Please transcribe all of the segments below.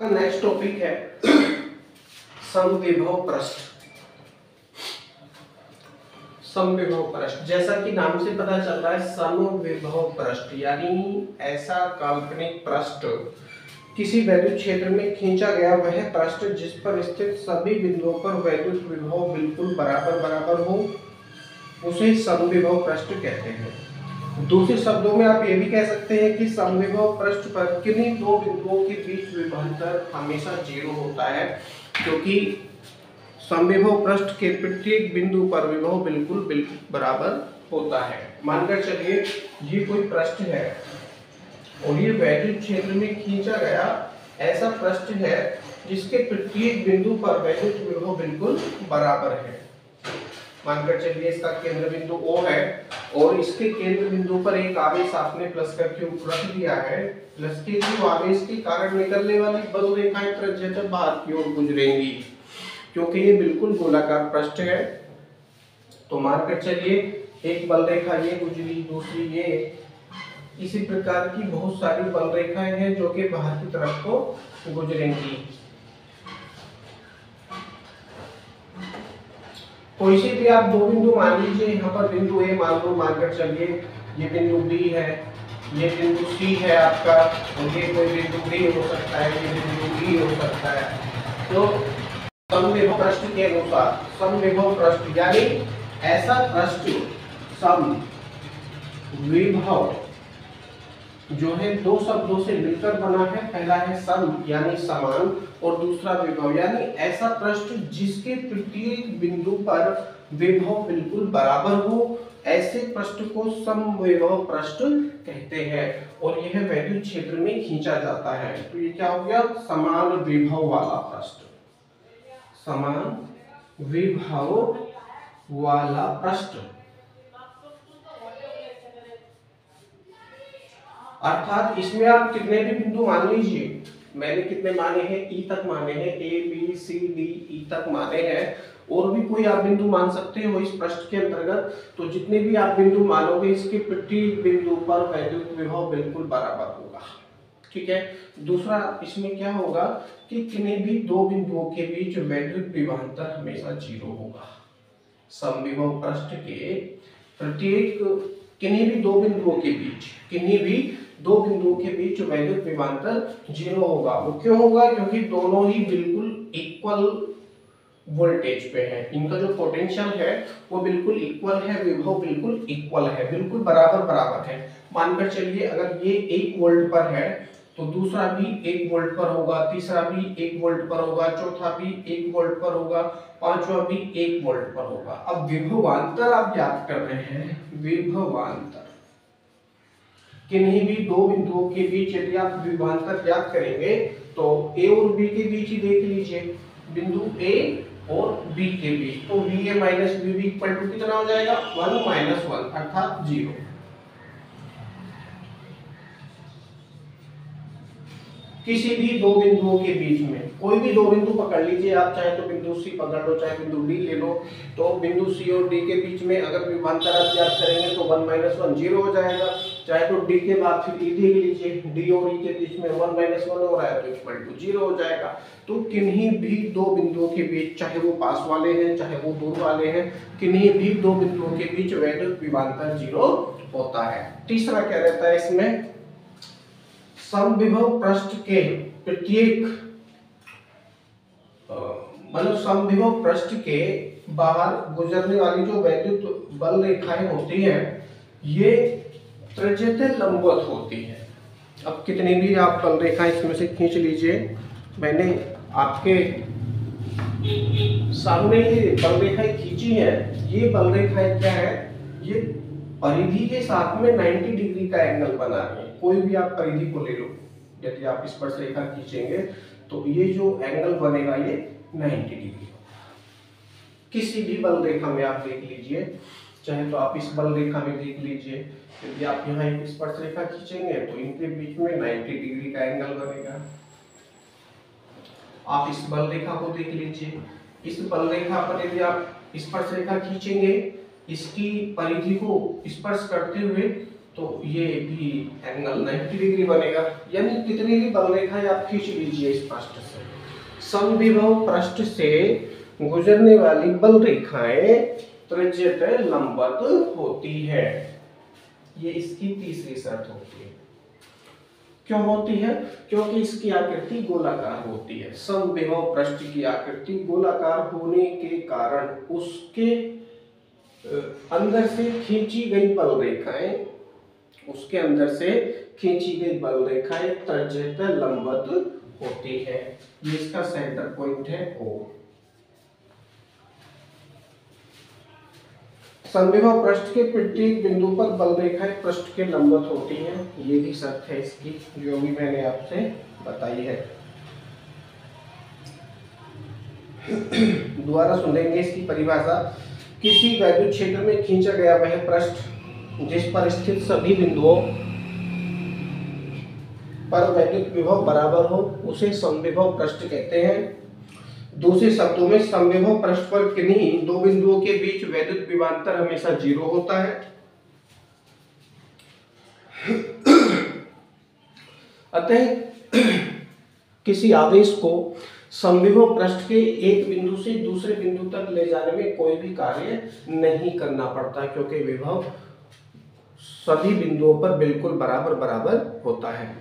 Next topic है समविभव पृष्ठ। समविभव पृष्ठ जैसा कि नाम से पता चल रहा है, समविभव पृष्ठ यानी ऐसा काल्पनिक पृष्ठ किसी वैद्युत क्षेत्र में खींचा गया वह पृष्ठ जिस पर स्थित सभी बिंदुओं पर वैद्युत विभव बिल्कुल बराबर बराबर हो, उसे समविभव पृष्ठ कहते हैं। दूसरे शब्दों में आप ये भी कह सकते हैं कि समविभव पृष्ठ पर किन्हीं दो बिंदुओं के बीच विभवांतर हमेशा 0 होता है, क्योंकि समविभव पृष्ठ के प्रत्येक बिंदु पर विभव बिल्कुल बराबर होता है। मानकर चलिए ये कोई पृष्ठ है और ये वैद्युत क्षेत्र में खींचा गया ऐसा पृष्ठ है जिसके प्रत्येक बिंदु पर वैद्युत विभव बिल्कुल बराबर है। मानकर चलिए इसका केंद्र बिंदु O है और इसके केंद्र बिंदु पर एक आवेश आपने प्लस करके रख दिया है। प्लस के जो आवेश के कारण निकलने वाली बल रेखाएं त्रिज्या बाहर की ओर गुजरेंगी, क्योंकि ये बिल्कुल गोलाकार पृष्ठ है। तो मानकर चलिए एक बल रेखा ये गुजरी, दूसरी ये, इसी प्रकार की बहुत सारी बल रेखाएं हैं जो कि बाहर की तरफ को गुजरेंगी। कोई से भी आप दो बिंदु मान लीजिए, यहाँ पर बिंदु A मान लो, मानकर चलिए ये बिंदु B है, ये बिंदु C है आपका, और ये कोई बिंदु D हो सकता है, ये बिंदु E हो सकता है। तो समविभव पृष्ठ के अनुसार समविभव पृष्ठ यानी ऐसा पृष्ठ समविभव जो है दो शब्दों से मिलकर बना है। पहला है सम यानी समान और दूसरा विभव यानी ऐसा पृष्ठ जिसके प्रत्येक बिंदु पर विभव बिल्कुल बराबर हो, ऐसे पृष्ठ को समविभव पृष्ठ कहते हैं और यह वैद्युत क्षेत्र में खींचा जाता है। तो ये क्या हो गया? समान विभव वाला पृष्ठ। समान विभव वाला पृष्ठ अर्थात इसमें आप कितने भी बिंदु मान लीजिए, मैंने कितने माने हैं? E तक माने हैं, A B C D E तक माने हैं, और भी कोई आप बिंदु मान सकते हो इस पृष्ठ के अंतर्गत। तो जितने भी आप बिंदु मानोगे इसके प्रत्येक बिंदु पर वैद्युत विभव बिल्कुल बराबर होगा। ठीक है। दूसरा इसमें क्या होगा कि किन्हीं भी दो बिंदुओं के बीच वैद्युत विभवांतर हमेशा 0 होगा। समविभव पृष्ठ के प्रत्येक किन्हीं भी दो बिंदुओं के बीच वैद्युत विभवांतर 0 होगा। वो क्यों होगा? क्योंकि दोनों ही बिल्कुल इक्वल वोल्टेज पे है, इनका जो पोटेंशियल है वो बिल्कुल इक्वल है, विभव बिल्कुल इक्वल है, बिल्कुल बराबर बराबर है। मानकर चलिए अगर ये 1 वोल्ट पर है तो दूसरा भी 1 वोल्ट पर होगा, तीसरा भी 1 वोल्ट पर होगा, चौथा भी 1 वोल्ट पर होगा, पांचवा भी 1 वोल्ट पर होगा। अब विभवांतर आप ज्ञात कर रहे हैं, विभवांतर किन्हीं भी दो बिंदुओं के बीच यदि आप विभवांतर ज्ञात करेंगे तो A और B के बीच ही देख लीजिए, बिंदु A और B के बीच, तो VA minus VB equal to कितना हो जाएगा? 1 माइनस 1 अर्थात 0। किसी भी दो बिंदुओं के बीच में कोई भी दो बिंदु पकड़ लीजिए आप, चाहे तो बिंदु C पकड़ लो, चाहे बिंदु D ले लो। तो बिंदु C और D के बीच में अगर विभवांतर आप ज्ञात करेंगे तो 1 माइनस 1 0 हो जाएगा। चाहे तो D के बाद फिर E देख लीजिए, D और E के बीच में 1 माइनस 1 हो रहा है तो इक्वल टू 0 हो जाएगा। तो किन्हीं भी दो बिंदुओं के बीच, चाहे वो पास वाले हैं चाहे वो दूर वाले हैं, किन्हीं भी दो बिंदुओं के बीच वैद्युत विभवांतर 0 होता है। तीसरा क्या रहता है इसमें? समविभव पृष्ठ के प्रत्येक मतलब समविभव पृष्ठ के बाहर गुजरने वाली जो वैद्युत बल रेखाएं होती हैं ये त्रिज्या लंबवत होती है। अब कितनी भी आप बल रेखाएं इसमें से खींच लीजिए, मैंने आपके सामने ये बल रेखाएं खींची है। ये बल रेखाएं क्या है? ये परिधि के साथ में 90 डिग्री का एंगल बना रही है। कोई भी आप परिधि को ले लो, यदि आप स्पर्श रेखा खींचेंगे तो ये जो एंगल बनेगा ये 90 डिग्री होगा। किसी भी बल रेखा में आप देख लीजिए, चाहे तो आप इस बल रेखा में देख लीजिए, यदि आप यहाँ एक स्पर्श रेखा खींचेंगे तो इनके बीच में 90 डिग्री का एंगल बनेगा। आप इस बल रेखा को देख लीजिए, इस बल रेखा पर यदि आप स्पर्श रेखा खींचेंगे, इसकी परिधि को स्पर्श करते हुए तो ये भी एंगल 90 डिग्री बनेगा। यानी कितनी भी बल रेखाएं आप खींच लीजिए इस पृष्ठ से, समविभव पृष्ठ से गुजरने वाली बल रेखाएं त्रिज्यतः लंबवत होती है। ये इसकी तीसरी शर्त होती है। क्यों होती है? क्योंकि इसकी आकृति गोलाकार होती है। समविभव पृष्ठ की आकृति गोलाकार होने के कारण उसके अंदर से खींची गई बल रेखाएं, उसके अंदर से खींची गई बल रेखाएं त्रिज्यतः लंबवत होती है। ये इसका सेंटर पॉइंट है O। समविभव पृष्ठ के प्रत्येक बिंदु पर बल रेखाएं पृष्ठ के लंबवत होती हैं। ये भी शर्त है इसकी, जो भी मैंने आपसे बताई है। दोबारा सुनेंगे इसकी परिभाषा। किसी वैद्युत क्षेत्र में खींचा गया वह पृष्ठ जिस पर स्थित सभी बिंदुओं पर वैद्युत विभव बराबर हो उसे समविभव पृष्ठ कहते हैं। दूसरे शब्दों में समविभव पृष्ठ पर किन्हीं दो बिंदुओं के बीच वैद्युत विभवांतर हमेशा 0 होता है। अतः किसी आवेश को समविभव पृष्ठ के एक बिंदु से दूसरे बिंदु तक ले जाने में कोई भी कार्य नहीं करना पड़ता, क्योंकि विभव सभी बिंदुओं पर बिल्कुल बराबर बराबर होता है।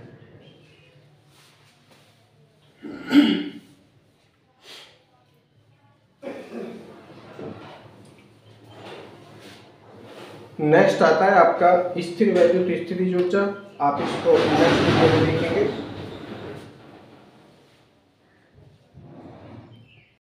नेक्स्ट आता है आपका स्थिर वैद्युत स्थिति ऊर्जा। आप इसको नेक्स्ट वीडियो में देखेंगे।